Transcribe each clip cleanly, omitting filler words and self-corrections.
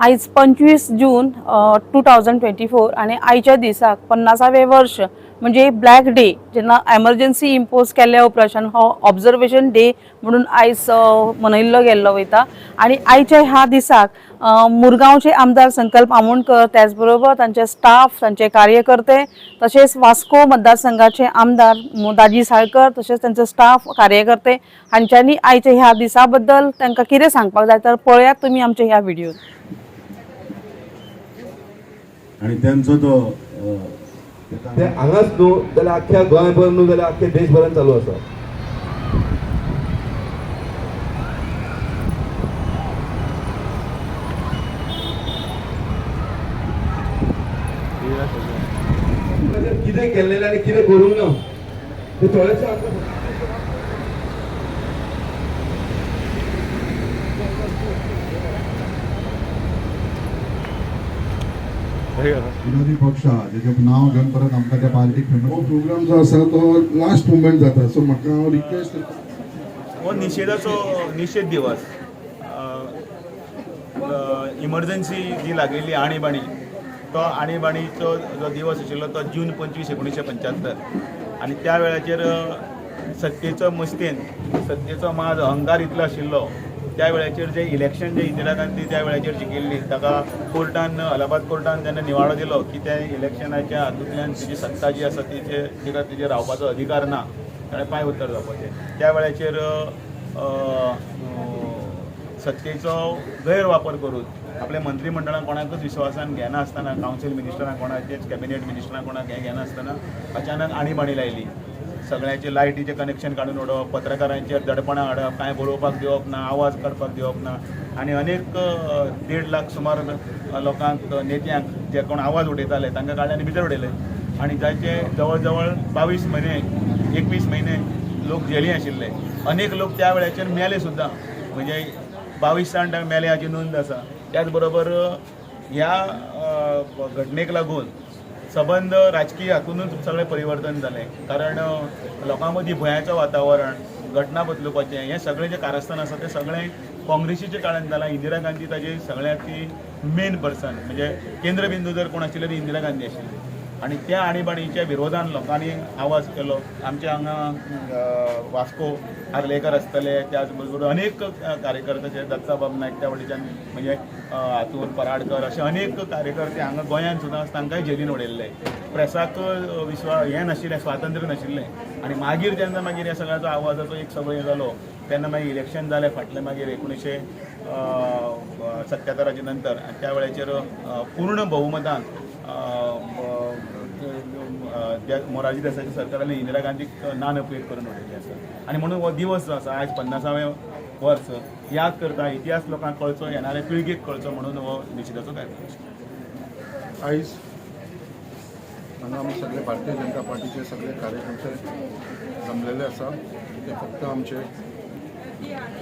आज 25 जून 2024 आणि आयच्या दिसाक 50वें वर्ष म्हणजे ब्लॅक डे जेन्ना एमर्जन्सी इम्पोज केल्ल्या उपरांत हो ऑब्जर्वेशन डे म्हणून आयज मनयल्लो गेल्लो वयता। आणि आयच्या ह्या दिसाक मुरगांवचे आमदार संकल्प आमोणकर त्याच बरोबर तांचे स्टाफ तांचे कार्यकर्ते तसेच वास्को मतदारसंघाचे आमदार दाजी साळकर तसेच तांचे स्टाफ कार्यकर्ते हांच्यांनी आयच्या ह्या दिसा बद्दल तांकां कितें सांगपाक जाय तर पळयात तुमी आमच्या ह्या व्हिडिओन। आणि त्यांचो तो ते हांगाच न्हू जाल्यार आख्ख्या गोंयभर न्हू जाल्यार आख्ख्या देशभरान चालू आसा। कितें केल्लें आनी कितें करूंक ना ते थोडेशें आमकां विरोधी पक्ष जेचे नाव घेवन परत आमकां त्या पार्टीक फेमस प्रोग्राम जो आसा तो लास्ट मुवमेंट जाता, सो म्हाका हांव रिक्वेस्ट करता हो निषेध दिवस इमर्जन्सी जी लागिल्ली आणीबाणी तो आणीबाणीचो जो दिवस आशिल्लो तो जून 25, 1975 आनी त्या वेळाचेर सत्तेचो मस्तेन सत्तेचो माज अहंकार इतलो आशिल्लो त्या वेळाचेर जे इलेक्शन जे इंदिरा गांधी त्या वेळाचेर जिखिल्ली ताका कोर्टान अलाहाबाद कोर्टान जेन्ना निवाडो दिलो की त्या इलेक्शनाच्या हातूंतल्यान तिजी सत्ता जी आसा तिचे रावपाचो अधिकार ना ताणें पांय उत्तर जावपाचें त्या वेळाचेर सत्तेचो गैरवापर करून आपल्या मंत्रिमंडळान कोणाकच विश्वासान घेनासतना कावन्सील मिनिस्टरांक कोणाचेच कॅबिनेट मिनिस्टरांक कोणाक हें घेनासतना अचानक आणीबाणी लायली। सगळ्यांचे लायटीचें कनेक्शन काडून उडोवप, पत्रकारांचेर दडपणां हाडप, कांय बरोवपाक दिवप ना, आवाज काडपाक दिवप ना आनी अनेक 1.5 लाख सुमार लोकांक नेत्यांक जे कोण आवाज उडयताले तांकां काडले आनी भितर उडयले आनी जायचे जवळ जवळ 22 म्हयने 21 म्हयने लोक जेली आशिल्ले। अनेक लोक त्या वेळाचेर मेले सुद्दां, म्हणजे 22 जाण मेले हाची नोंद आसा। त्याच बरोबर ह्या घटनेक लागून सबंद राजकीय हातूनच सगळें परिवर्तन जालें, कारण लोकां मदीं भंयाचो वातावरण, घटना बदलुपाचें हें सगळें जें कारस्थान आसा तें सगळें काँग्रेसीच्या काळान जालां। इंदिरा गांधी ताजी सगळ्यांतली मेन पर्सन, म्हणजे केंद्रबिंदू जर कोण आशिल्ले ती इंदिरा गांधी आशिल्ली आनी त्या आणीबाणीच्या विरोधान लोकांनी आवाज केलो। आमचे हांगा वास्को आर्लेकर आसतले, त्याच बरोबर अनेक कार्यकर्ते दत्ताबाब नायक त्या वटेच्यान म्हणजे हातून पराडकर असे अनेक कार्यकर्ते हांगा गोंयांत सुद्दां तांकांय जेलीन उडयल्ले। प्रेसाक हें नाशिल्लें, स्वातंत्र्य नाशिल्लें आनी मागीर जेन्ना मागीर ह्या सगळ्याचो आवाजाचो एक सगळो हें जालो तेन्ना मागीर इलेक्शन जालें फाटलें मागीर 1977 नंतर आनी त्या वेळाचेर पूर्ण बहुमतान मोरारजी देसाईच्या सरकारान इंदिरा गांधीक नानपयत करून उडयल्ली आसा आनी म्हणून हो दिवस जो आसा आयज 50वें वर्स याद करता, इतिहास लोकांक कळचो, येणाऱ्या पिळगेक कळचो म्हणून हो निशेधाचो कार्यक्रम। आयज हांगा आमी सगळे भारतीय जनता पार्टीचे सगळे कार्यकर्ते जमलेले आसा। ते फक्त आमचे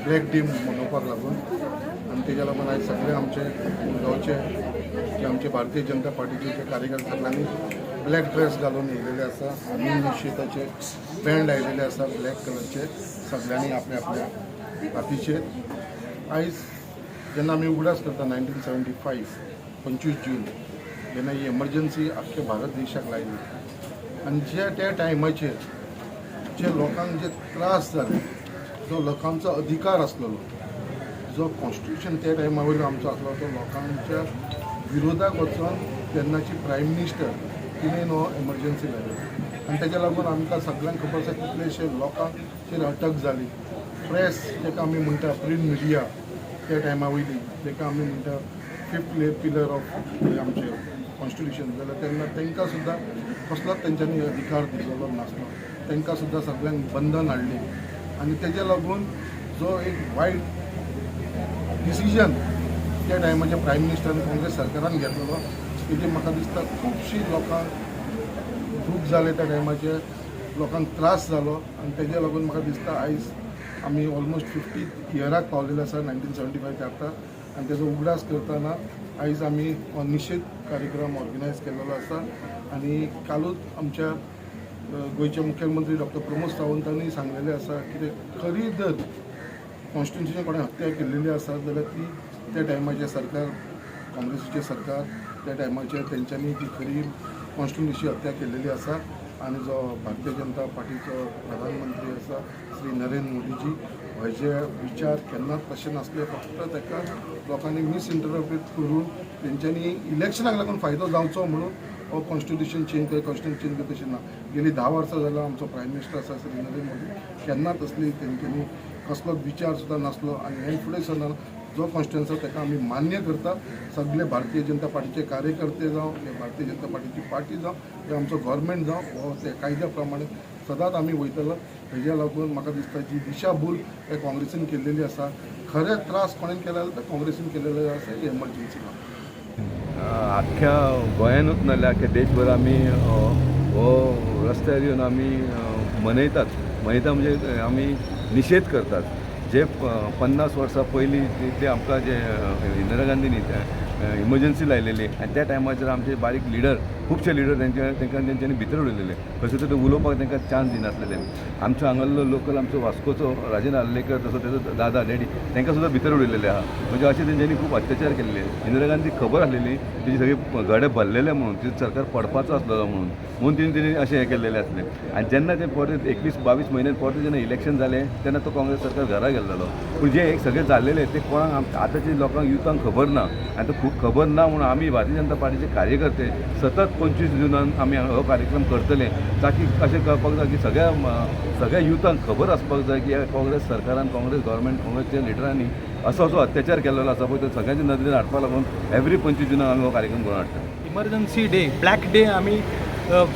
ब्लॅक डे मनोवपाक लागून आनी तेज्या लागून आयज सगळे आमचे गांवचे जे आमचे भारतीय जनता पार्टीचे जे कार्यकर्ते सगळ्यांनी ब्लॅक ड्रेस घालून येयलेले आसा आनी निशेधाचे बँड आयिल्ले आसा ब्लॅक कलरचे सगळ्यांनी आपल्या आपल्या हातीचेर। आयज जेन्ना आमी उगडास करता 1975 25 जून जेन्ना ही एमर्जन्सी आख्ख्या भारत देशाक लायली आनी जे त्या टायमाचेर जे लोकांक जे त्रास जाले, जो लोकांचो अधिकार आसलेलो, जो कॉन्स्टिट्यूशन त्या टायमा वयलो आमचो आसलो तो लोकांच्या विरोधाक वचून तेन्नाची प्रायम मिनिस्टर तिणें हो एमर्जन्सी लायली आनी तेज्या लागून आमकां सगळ्यांक खबर आसा कितलेशे लोकांचेर अटक जाली। प्रेस जेका आमी म्हणटा प्रिंट मिडिया त्या टायमा वयली जेका आमी म्हणटा 5th पिलर ऑफ आमचे कॉन्स्टिट्यूशन जाल्यार तेन्ना तांकां सुद्दां कसलोच तेंच्यांनी अधिकार दिलेलो नासलो, तांकां सुद्दां सगळ्यांक बंधन हाडली आनी तेज्या लागून जो एक वायट डिसिजन त्या टायमाच्या प्रायम मिनिस्टरान काँग्रेस सरकारान घेतलेलो तेजे म्हाका दिसता खुबशीं लोकांक दूख जालें, त्या टायमाचे लोकांक त्रास जालो आनी तेज्या लागून म्हाका दिसता आयज आमी ऑलमोस्ट 50th इयराक पावलेले आसा 1975 आता आनी तेजो उगडास करतना आयज आमी हो निशेध कार्यक्रम ऑर्गनायज केल्लो आसा आनी कालूच आमच्या गोयचे मुख्यमंत्री डॉक्टर प्रमोद सावंतांनी सांगलेलें आसा की खरी जर कॉन्स्टिट्युशन कोणें हत्या केल्लेली आसा जाल्यार ती त्या टायमाचे सरकार काँग्रेसीचे सरकार त्या टायमाचेर तेंच्यांनी ती खरी कॉन्स्टिट्युशनची हत्या केलेली आसा आनी जो भारतीय जनता पार्टीचो प्रधानमंत्री आसा श्री नरेंद्र मोदीजी हेजे विचार केन्नाच तशें नासले. फक्त ताका लोकांनी मिसइंटरप्रेट करून तेंच्यांनी इलेक्शनाक लागून फायदो जावचो म्हणून हो कॉन्स्टिट्युशन चेंज कर कॉन्स्टिट्युशन चेंज कर तशें ना. गेली 10 वर्सां जाल्यार आमचो प्रायम मिनिस्टर आसा श्री नरेंद्र मोदी केन्नाच असली तेंच्यांनी कसलोच विचार सुद्दां नासलो आनी हे फुडें सरना. जो कॉन्स्टिट्युएन्सी ताका आमी मान्य करता. सगळे भारतीय जनता पार्टीचे कार्यकर्ते जावं हे भारतीय जनता पार्टीची पार्टी जावं हे आमचो गव्हर्मेंट जावं हो ते कायद्या प्रमाणे सदांच आमी वयतलो. हेज्या लागून म्हाका दिसता जी दिशाभूल हे काँग्रेसीन केल्लेली आसा खरे त्रास कोणें केले जाल्यार ते काँग्रेसीन केलेले आसा ही एमर्जन्सी ना. अख्ख्या गोंयानूच नाल्यार अख्ख्या देशभर आमी हो रस्त्यार येवन आमी मनयता म्हणजे आमी निशेध करतात. जे 50 वर्सां पयलीं ते आमकां जे इंदिरा गांधीनी इमर्जन्सी लायलेली आनी त्या टायमाचेर आमचे बारीक लिडर खुबशे लिडर तेंच्यांनी भितर उडयलेले. खंयसर तरी उलोवपाक तांकां चान्स दिनासलेले. आमचो हांगालो लोकल आमचो वास्कोचो राजन आर्लेकर तसो तेजो दादा डॅडी तांकां सुद्दां भितर उडयलेले आहा. म्हणजे अशें तेंच्यांनी खूब अत्याचार केल्ले. इंदिरा गांधी खबर आसलेली तेजी सगळी गडे भरलेले म्हणून तिजो सरकार पडपाचो आसलेलो म्हणून तेणी अशें हें केल्लेलें आसलें. आनी जेन्ना ते परत 21-22 म्हयन्यान परत जेन्ना इलेक्शन जालें तेन्ना तो काँग्रेस सरकार घरा गेल्लो. पूण जे सगळे जाल्लेले ते कोणाक आतांच्या लोकांक युथांक खबर ना आनी तो खूब खबर ना म्हणून आमी भारतीय जनता पार्टीचे कार्यकर्ते सतत 25 जुनान आमी हो कार्यक्रम करतले ताकी अशें कळपाक जाय की सगळ्या युथांक खबर आसपाक जाय की काँग्रेस सरकारान काँग्रेस गव्हर्मेंट काँग्रेसच्या लिडरांनी असो अत्याचार केल्लो आसा पळय तो सगळ्यांच्या नदरेन हाडपा लागून एवरी 25 जुनाक आमी हो कार्यक्रम करून हाडटा. इमर्जन्सी डे ब्लॅक डे आमी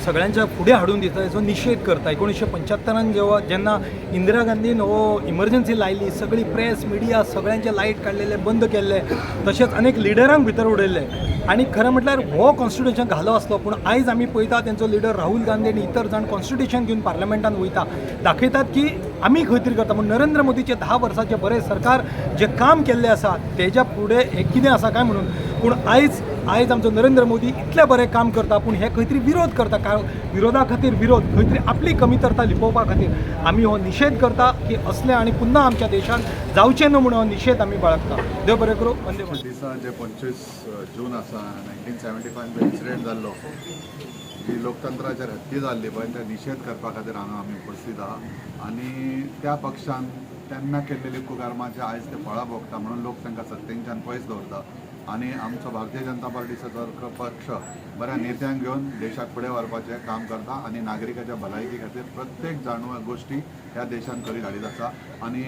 सगळ्यांच्या फुडें हाडून दिता हेचो निशेध करता. 1975 जेन्ना इंदिरा गांधीन हो इमर्जन्सी लायली सगळी प्रेस मिडिया सगळ्यांचे लायट काडलेले बंद केल्ले तशेंच अनेक लिडरांक भितर उडयल्ले आनी खरें म्हटल्यार हो कॉन्स्टिट्युशन घालो आसलो. पूण आयज आमी पळयता तेंचो लिडर राहुल गांधी आनी इतर जाण कॉन्स्टिट्युशन घेवन पार्लमेंटान वयता दाखयतात की आमी खंय तरी करता. पूण नरेंद्र मोदीचे 10 वर्साचे बरें सरकार जे काम केल्लें आसा तेज्या फुडें हें कितें आसा काय म्हणून. पूण आयज आमचो नरेंद्र मोदी इतलें बरें काम करता पूण हे खंय तरी विरोध करता. विरोधा खातीर विरोध खंय तरी आपली कमीतरता लिपोवपा खातीर आमी हो निशेध करता की असलें आनी पुन्हा आमच्या देशांत जावचें न्हू म्हणून हो निशेध आमी बाळगता. देव बरें करूं. वंदे मातरम. दिसा जे 25 जून आसा 1975 इन्सिडेंट जाल्लो जी लोकतंत्राचेर हत्या जाल्ली पळय ते निशेध करपा खातीर हांगा आमी उपस्थित आहा आनी त्या पक्षान तेन्ना केल्लेली कुकर्माचे आयज ते फळां भोगता म्हणून लोक तांकां सत्तेंच्यान पयस दवरता. आनी आमचो भारतीय जनता पार्टीचो पक्ष बऱ्या नेत्यांक घेवन देशाक फुडें व्हरपाचें काम करता आनी नागरिकाच्या भलायकी खातीर प्रत्येक गोश्टी ह्या देशान करीत हाडीत आसा. आनी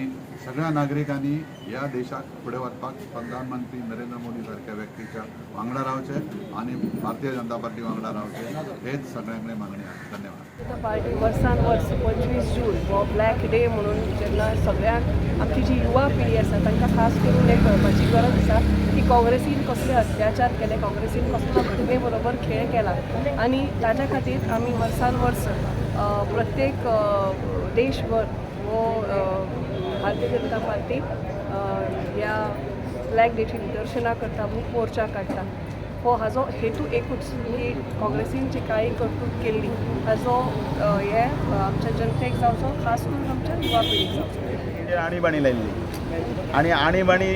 सगळ्या नागरिकांनी ह्या देशाक फुडें व्हरपाक प्रधानमंत्री नरेंद्र मोदी सारक्या व्यक्तीच्या वांगडा रावचे आनी भारतीय जनता पार्टी वांगडा रावचे हेच सगळ्यांकडे मागणी आहे. धन्यवाद. जनता पार्टी वर्सान वर्स 25 जून हो ब्लॅक डे म्हणून जेन्ना सगळ्यांक आमची जी युवा पिढी आसा तांकां खास करून एक कळपाची गरज आसा की काँग्रेसीन कसले अत्याचार केले काँग्रेसीन कसलो घटने बरोबर खेळ केला आनी ताच्या खातीर आमी वर्सान वर्स प्रत्येक देशभर हो भारतीय जनता पार्टी ह्या ब्लॅक डेची निदर्शनां करता मूक मोर्चा काडटा. हो हाजो हेतू एकूच ही काँग्रेसीन जी काळी कर्तूत केल्ली हाजो हे आमच्या जनतेक जावचो खास करून आमच्या युवा पिढीक जावचो. आणीबाणी लायिल्ली आनी आणीबाणी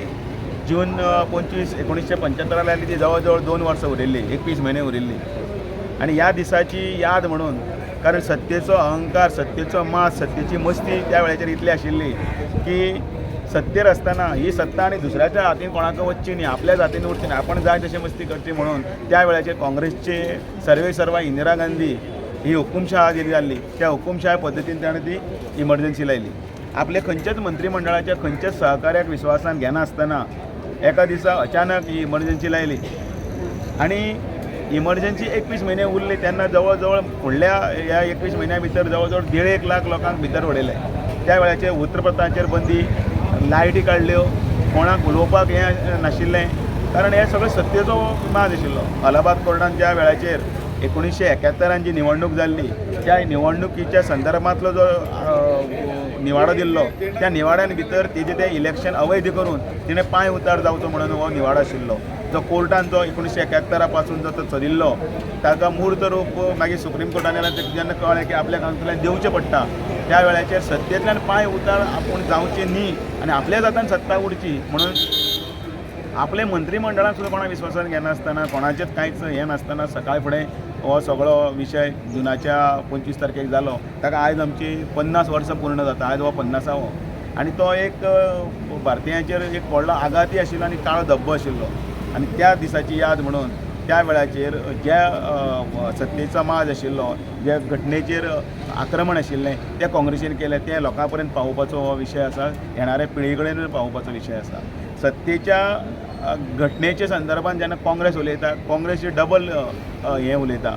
जून 25, 1975 लायली ती जवळ जवळ 2 वर्सां उरिल्ली 21 म्हयने उरिल्ली. आनी ह्या दिसाची याद म्हणून कारण सत्तेचो अहंकार सत्तेचो मास सत्तेची मस्ती त्या वेळाचेर इतली आशिल्ली की सत्तेर आसतना ही सत्ता आनी दुसऱ्याच्या हातीन कोणाक वचची न्ही आपल्याच हातीन उरची न्ही आपण जाय तशें मस्ती करची म्हणून त्या वेळाचेर काँग्रेसचे सर्वेसर्वा इंदिरा गांधी ही हुकुमशाह जी जाल्ली त्या हुकुमशाह पद्दतीन ताणें ती इमर्जन्सी लायली. आपले खंयचेच मंत्रिमंडळाच्या खंयच्याच सहकार्याक विश्वासान घेना आसतना एका दिसा अचानक ही इमर्जन्सी लायली आनी इमर्जन्सी 21 म्हयने उरले तेन्ना जवळ जवळ फुडल्या ह्या 21 म्हयन्या भितर जवळ जवळ 1.5 लाख लोकांक भितर उडयले. त्या वेळाचेर उतरप्रताचेर बंदी लायटी काडल्यो कोणाक उलोवपाक हें नाशिल्लें कारण हे सगळें सत्तेचो माज आशिल्लो. अलाहाबाद कोर्टान ज्या वेळाचेर 1971 जी निवडणूक जाल्ली त्या निवडणुकीच्या संदर्भांतलो जो निवाडो दिल्लो त्या निवाड्यान भितर तेजें तें इलेक्शन अवैध करून तिणें पांय उतार जावचो म्हणून हो निवाडो आशिल्लो जो कोर्टान जो 1971 पासून जो तो चलिल्लो ताका मूर्त रूप मागीर सुप्रीम कोर्टान जेन्ना कळ्ळें की आपल्या कावन्सिलान दिवचें पडटा त्या वेळाचेर सत्तेंतल्यान पांय उतार आपूण जावचें न्ही आनी आपल्या जातान सत्ता उरची म्हणून आपले मंत्रिमंडळाक सुद्दां कोणा विश्वासान घेनासतना कोणाचेच कांयच हें नासतना सकाळ फुडें हो सगळो विशय जुनाच्या 25 तारखेक जालो ताका आयज आमची 50 वर्सां पूर्ण जाता आयज हो 50वो आनी तो एक भारतीयांचेर एक व्हडलो आघाती आशिल्लो आनी काळो धब्बो आशिल्लो आनी त्या दिसाची याद म्हणून त्या वेळाचेर ज्या सत्तेचो माज आशिल्लो ज्या घटनेचेर आक्रमण आशिल्लें तें काँग्रेसीन केलें तें लोकां पर्यंत पावोवपाचो हो विशय आसा येणाऱ्या पिळगे कडेन पावोवपाचो विशय आसा सत्तेच्या घटनेच्या संदर्भान जेन्ना काँग्रेस उलयता काँग्रेसचे डबल हें उलयता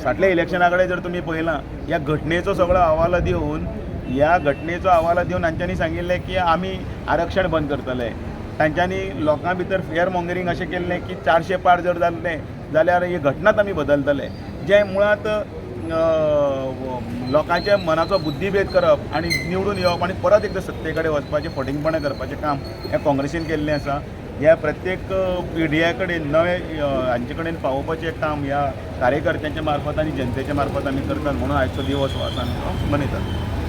फाटल्या इलेक्शना कडेन जर तुमी पळयलां ह्या घटनेचो सगळो अहवाल दिवन ह्या घटनेचो अहवाल दिवन तांच्यांनी सांगिल्लें की आमी आरक्षण बंद करतले तांच्यांनी लोकां भितर फेअर मॉंगरिंग अशें केल्लें की 400 पार जर जाल्लें जाल्यार ही घटनाच आमी बदलतले जें मुळात लोकांच्या मनाचो बुद्धीभेद करप आनी निवडून येवप आनी परत एकदां सत्ते कडेन वचपाचें फटींगपणां करपाचें काम हें काँग्रेसीन केल्लें आसा ह्या प्रत्येक पिढये कडेन नवे हांचे कडेन पावोवपाचें काम ह्या कार्यकर्त्यांच्या मार्फत आनी जनतेच्या मार्फत आमी करतात म्हणून आयचो दिवस हो आसा आमी मनयतात.